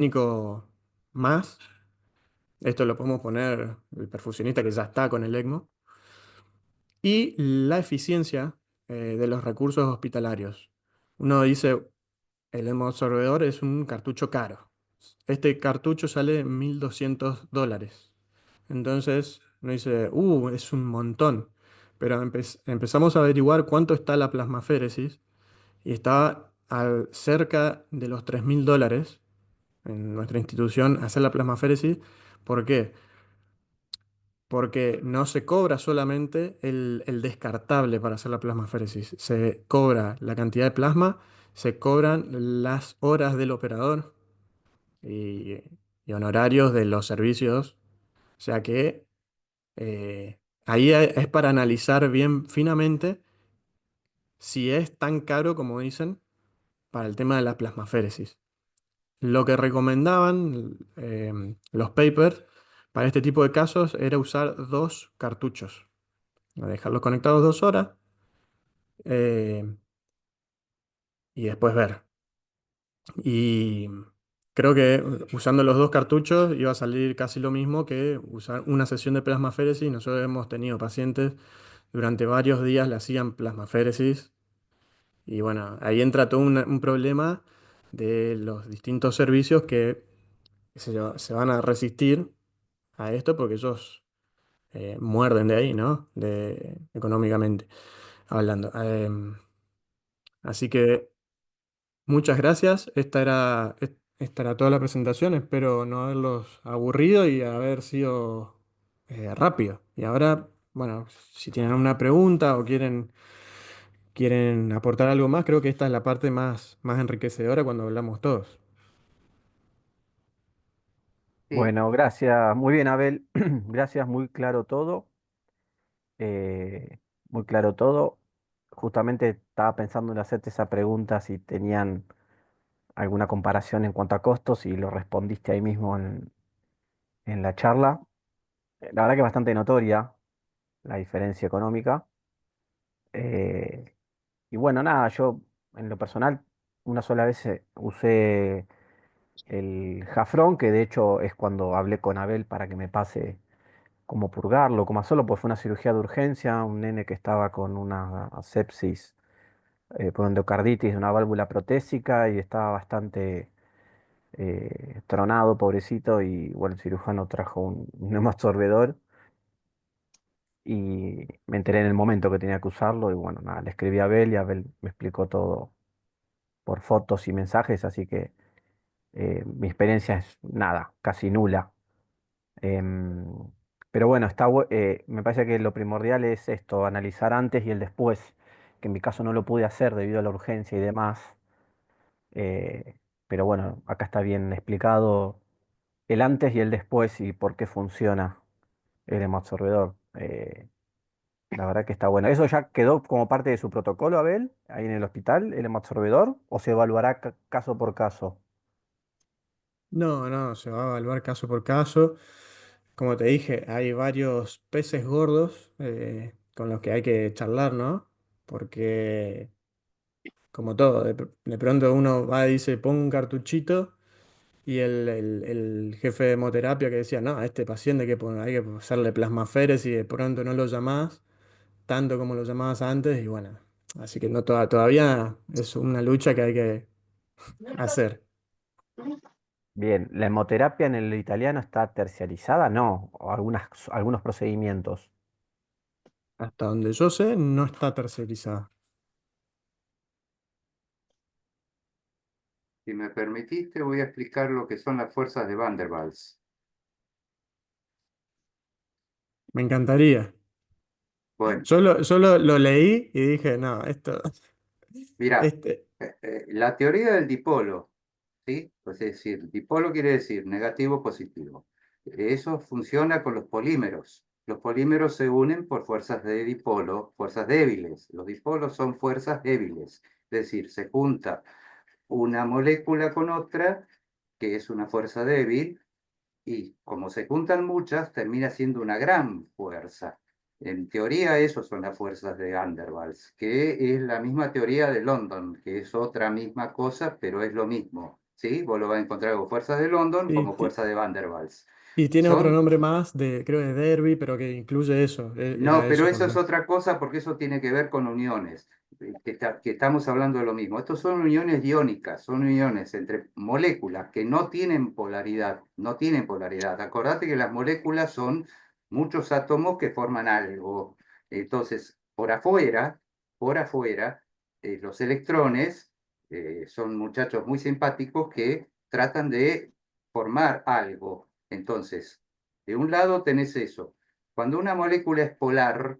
Único más, esto lo podemos poner el perfusionista que ya está con el ECMO, y la eficiencia de los recursos hospitalarios. Uno dice, el hemabsorbedor es un cartucho caro. Este cartucho sale $1.200. Entonces uno dice, es un montón. Pero empezamos a averiguar cuánto está la plasmaféresis y estaba cerca de los $3.000 en nuestra institución hacer la plasmaféresis. ¿Por qué? Porque no se cobra solamente el descartable para hacer la plasmaféresis. Se cobra la cantidad de plasma, se cobran las horas del operador y, y honorarios de los servicios. O sea que ahí es para analizar bien finamente si es tan caro como dicen para el tema de la plasmaféresis. Lo que recomendaban los papers para este tipo de casos era usar dos cartuchos, dejarlos conectados 2 horas eh, y después ver. Y creo que usando los dos cartuchos iba a salir casi lo mismo que usar una sesión de plasmaféresis. Nosotros hemos tenido pacientes durante varios días le hacían plasmaféresis y bueno, ahí entra todo un problema de los distintos servicios que se van a resistir a esto porque ellos muerden de ahí, ¿no? Económicamente hablando. Así que muchas gracias. Esta era toda la presentación. Espero no haberlos aburrido y haber sido rápido. Y ahora, bueno, si tienen una pregunta o quieren aportar algo más, creo que esta es la parte más enriquecedora cuando hablamos todos. Sí, Bueno, gracias. Muy bien, Abel. Gracias, muy claro todo. Muy claro todo. Justamente estaba pensando en hacerte esa pregunta si tenían alguna comparación en cuanto a costos y lo respondiste ahí mismo en la charla. La verdad que es bastante notoria la diferencia económica. Eh, y bueno, nada, yo en lo personal una sola vez usé el Jafrón, que de hecho es cuando hablé con Abel para que me pase cómo purgarlo, cómo hacerlo, pues fue una cirugía de urgencia, un nene que estaba con una sepsis por endocarditis de una válvula protésica y estaba bastante tronado, pobrecito, y bueno, el cirujano trajo un hematoabsorbedor y me enteré en el momento que tenía que usarlo y bueno, nada, le escribí a Abel y Abel me explicó todo por fotos y mensajes, así que mi experiencia es nada, casi nula. Em, pero bueno, me parece que lo primordial es esto, analizar antes y el después, que en mi caso no lo pude hacer debido a la urgencia y demás. eh, pero bueno, acá está bien explicado el antes y el después y por qué funciona el hemoabsorbedor. La verdad que está bueno. ¿Eso ya quedó como parte de su protocolo, Abel, ahí en el hospital, el hemoabsorbedor, o se evaluará caso por caso? No, no, se va a evaluar caso por caso. Como te dije, hay varios peces gordos con los que hay que charlar, ¿no? Porque, como todo, de pronto uno va y dice, pon un cartuchito, y el jefe de hemoterapia que decía, no, a este paciente hay que hacerle plasmaféresis y de pronto no lo llamás tanto como lo llamabas antes, y bueno, así que no todavía es una lucha que hay que hacer. Bien, ¿la hemoterapia en el italiano está terciarizada? No, o algunos procedimientos. Hasta donde yo sé, no está tercerizada. si me permitiste, voy a explicar lo que son las fuerzas de Van der Waals. Me encantaría. Bueno, Yo lo leí y dije, no, mira, este, la teoría del dipolo, ¿sí? Pues es decir, dipolo quiere decir negativo, positivo. Eso funciona con los polímeros. Los polímeros se unen por fuerzas de dipolo, fuerzas débiles. Los dipolos son fuerzas débiles. Es decir, se junta una molécula con otra, que es una fuerza débil, y como se juntan muchas, termina siendo una gran fuerza. En teoría, eso son las fuerzas de Van der Waals, que es la misma teoría de London, que es otra misma cosa, pero es lo mismo. ¿sí? Vos lo vas a encontrar como fuerzas de London, Sí, como fuerza de Van der Waals. y tiene otro Son nombre más, de, creo de Derby, pero que incluye eso. Era No, pero eso eso es también. otra cosa porque eso tiene que ver con uniones, que estamos hablando de lo mismo. Estos son uniones iónicas, son uniones entre moléculas que no tienen polaridad, no tienen polaridad. Acordate que las moléculas son muchos átomos que forman algo. Entonces, por afuera, los electrones son muchachos muy simpáticos que tratan de formar algo. Entonces, de un lado tenés eso. Cuando una molécula es polar,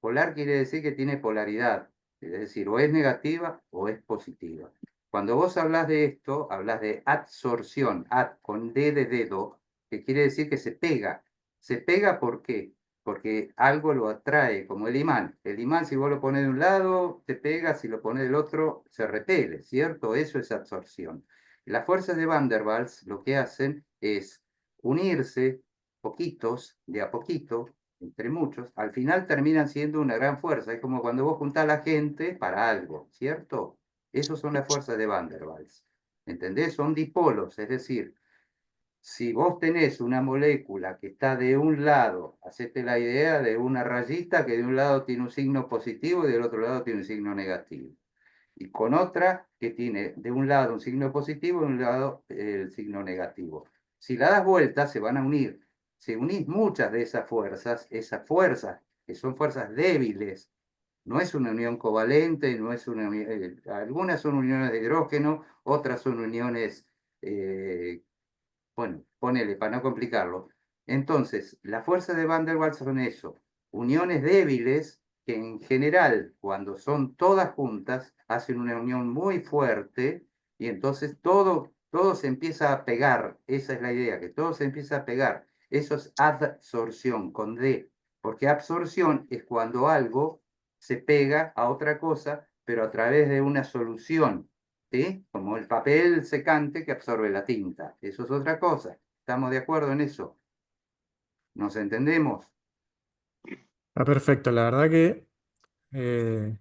polar quiere decir que tiene polaridad, es decir, o es negativa o es positiva. Cuando vos hablas de esto, hablas de adsorción, ad con D de dedo, que quiere decir que se pega. ¿Se pega por qué? Porque algo lo atrae, como el imán. El imán, si vos lo pones de un lado, te pega, si lo pones del otro, se repele, ¿cierto? Eso es absorción. Las fuerzas de Van der Waals lo que hacen es unirse poquitos, de a poquito, entre muchos, al final terminan siendo una gran fuerza. Es como cuando vos juntás a la gente para algo, ¿cierto? Esas son las fuerzas de Van der Waals. ¿Entendés? Son dipolos, es decir, si vos tenés una molécula que está de un lado, hacete la idea de una rayita que de un lado tiene un signo positivo y del otro lado tiene un signo negativo. Y con otra que tiene de un lado un signo positivo y de un lado el signo negativo. Si la das vuelta, se van a unir. Si unís muchas de esas fuerzas, que son fuerzas débiles, no es una unión covalente, no es una algunas son uniones de hidrógeno, otras son uniones eh, bueno, ponele, para no complicarlo. Entonces, las fuerzas de Van der Waals son eso, uniones débiles que en general, cuando son todas juntas, hacen una unión muy fuerte y entonces todo se empieza a pegar. Esa es la idea, que todo se empieza a pegar. Eso es adsorción con D, porque absorción es cuando algo se pega a otra cosa, pero a través de una solución. ¿Sí? Como el papel secante que absorbe la tinta. Eso es otra cosa. ¿Estamos de acuerdo en eso? ¿Nos entendemos? Ah, perfecto. La verdad que eh,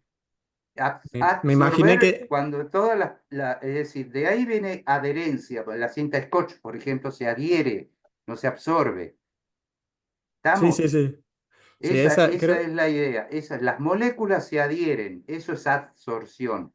me imaginé Absorber que... cuando es decir, de ahí viene adherencia. Pues la cinta Scotch, por ejemplo, se adhiere, no se absorbe. Sí, sí, ¿Estamos? sí. Sí, Esa creo... es la idea. Las moléculas se adhieren, eso es absorción.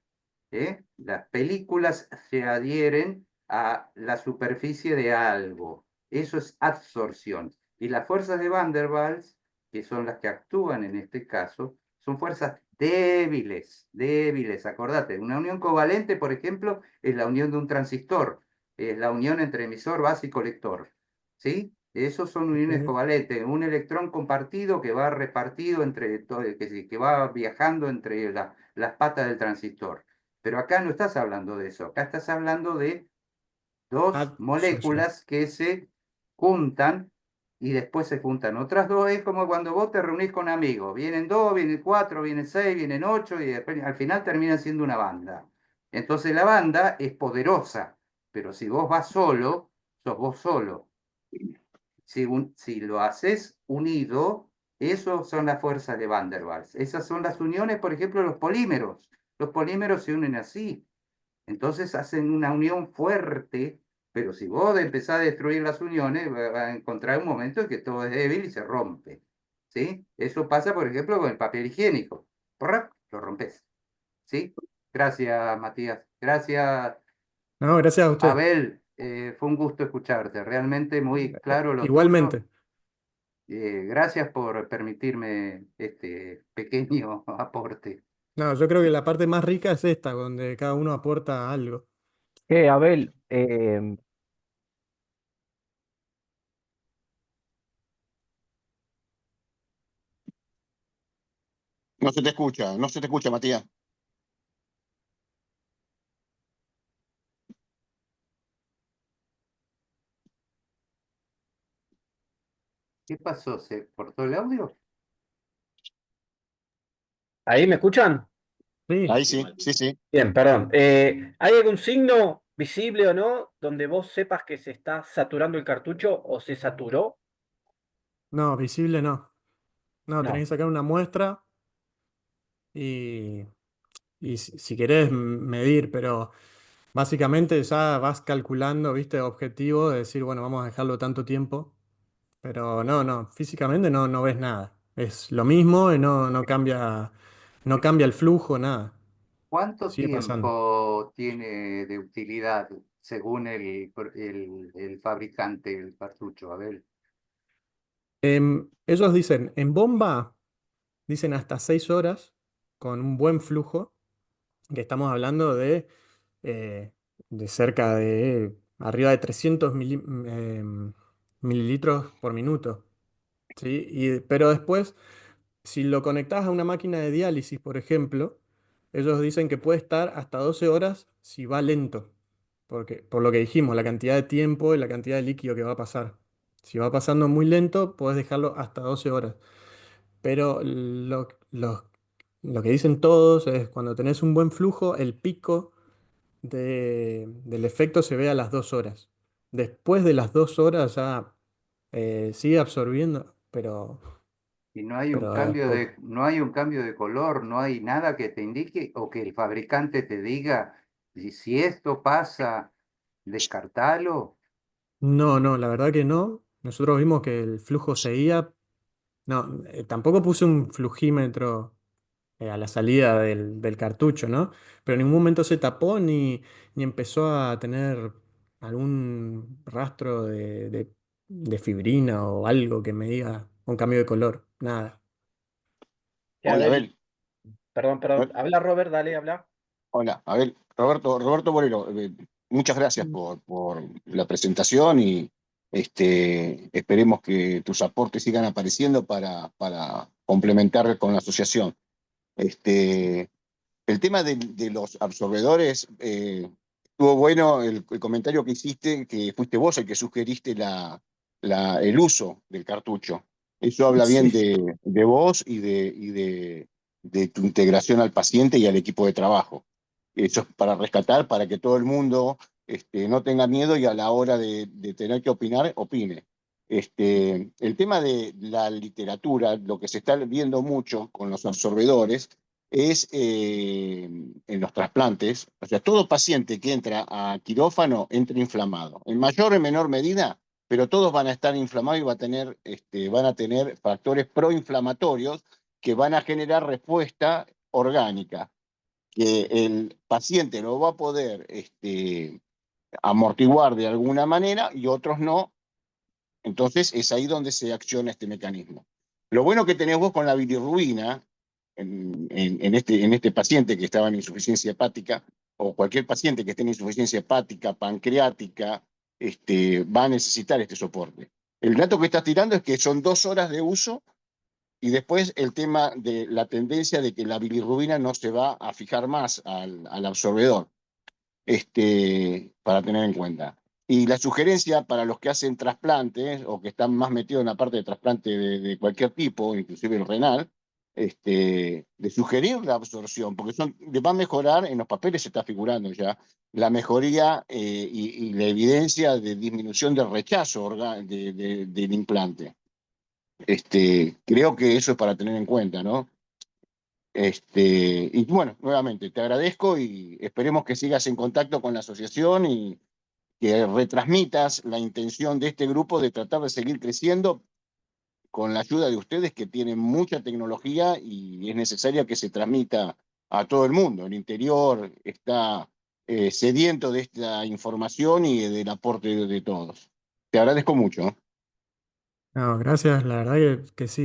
Las películas se adhieren a la superficie de algo. Eso es absorción. Y las fuerzas de Van der Waals, que son las que actúan en este caso, son fuerzas débiles, débiles. Acordate, una unión covalente, por ejemplo, es la unión de un transistor, es la unión entre emisor, base y colector. ¿Sí? Esos son uniones Ok. covalentes, un electrón compartido que va repartido entre todo, que va viajando entre las patas del transistor. Pero acá no estás hablando de eso, acá estás hablando de dos Absorción. moléculas que se juntan y después se juntan otras dos. Es como cuando vos te reunís con amigos, vienen dos, vienen cuatro, vienen seis, vienen ocho y después, al final terminan siendo una banda. Entonces la banda es poderosa, pero si vos vas solo, sos vos solo. Si lo haces unido, eso son las fuerzas de Van der Waals. Esas son las uniones, por ejemplo, los polímeros. Los polímeros se unen así. Entonces hacen una unión fuerte, pero si vos empezás a destruir las uniones, va a encontrar un momento en que todo es débil y se rompe. ¿Sí? Eso pasa, por ejemplo, con el papel higiénico. ¡Prrac! Lo rompes. ¿Sí? Gracias, Matías. Gracias, No, gracias a usted. Abel. Fue un gusto escucharte. Realmente muy claro lo tuyo. Igualmente. Gracias por permitirme este pequeño aporte. No, yo creo que la parte más rica es esta, donde cada uno aporta algo. Abel, No se te escucha, no se te escucha, Matías. ¿Qué pasó? ¿Se cortó el audio? ¿ahí me escuchan? Sí. Ahí sí, sí, sí. Bien, perdón. ¿Hay algún signo visible o no donde vos sepas que se está saturando el cartucho o se saturó? No, visible no. No, tenés No. que sacar una muestra y, y si querés medir, pero Básicamente ya vas calculando, ¿viste? Objetivo de decir, bueno, vamos a dejarlo tanto tiempo. Pero no, físicamente no ves nada. Es lo mismo y no cambia el flujo, nada. ¿Cuánto Sigue pasando. tiempo tiene de utilidad según el fabricante, el cartucho? A ver, Ellos dicen, en bomba, dicen hasta 6 horas con un buen flujo, que estamos hablando eh, de cerca de arriba de 300 mililitros por minuto. ¿Sí? Pero después, si lo conectás a una máquina de diálisis, por ejemplo, ellos dicen que puede estar hasta 12 horas si va lento. Porque, por lo que dijimos, la cantidad de tiempo y la cantidad de líquido que va a pasar. Si va pasando muy lento, puedes dejarlo hasta 12 horas. Pero lo que dicen todos es cuando tenés un buen flujo, el pico del efecto se ve a las 2 horas. Después de las 2 horas ya sigue absorbiendo, y no hay un pero es poco. no hay un cambio de color, no hay nada que te indique o que el fabricante te diga, si esto pasa, descartalo. No, la verdad que no. Nosotros vimos que el flujo seguía. No, tampoco puse un flujímetro a la salida del cartucho, ¿no? Pero en ningún momento se tapó ni empezó a tener algún rastro de fibrina o algo que me diga un cambio de color. Nada. A Hola, ver, Abel. perdón. Habla Robert, dale, habla. Hola, Abel. Roberto Borero, muchas gracias por la presentación y esperemos que tus aportes sigan apareciendo para complementar con la asociación. Este, el tema de los absorbedores, estuvo bueno el comentario que hiciste, que fuiste vos el que sugeriste el uso del cartucho. Eso habla bien Sí. de vos de tu integración al paciente y al equipo de trabajo. Eso es para rescatar, para que todo el mundo no tenga miedo y a la hora de tener que opinar, opine. El tema de la literatura, lo que se está viendo mucho con los absorbedores, es en los trasplantes, o sea, todo paciente que entra a quirófano entra inflamado, en mayor o en menor medida, pero todos van a estar inflamados y van a tener factores proinflamatorios que van a generar respuesta orgánica, que el paciente lo va a poder amortiguar de alguna manera y otros no, entonces es ahí donde se acciona este mecanismo. Lo bueno que tenés vos con la bilirrubina en este paciente que estaba en insuficiencia hepática, o cualquier paciente que esté en insuficiencia hepática, pancreática, va a necesitar este soporte. El dato que estás tirando es que son 2 horas de uso y después el tema de la tendencia de que la bilirrubina no se va a fijar más al absorbedor, para tener en cuenta. Y la sugerencia para los que hacen trasplantes o que están más metidos en la parte de trasplante de cualquier tipo, inclusive el renal, de sugerir la absorción, porque va a mejorar, en los papeles se está figurando ya, la mejoría y la evidencia de disminución del rechazo del implante. Creo que eso es para tener en cuenta, ¿no? Y bueno, nuevamente, te agradezco y esperemos que sigas en contacto con la asociación y que retransmitas la intención de este grupo de tratar de seguir creciendo con la ayuda de ustedes que tienen mucha tecnología y es necesaria que se transmita a todo el mundo. El interior está sediento de esta información y del aporte de todos. Te agradezco mucho. No, gracias, la verdad que sí.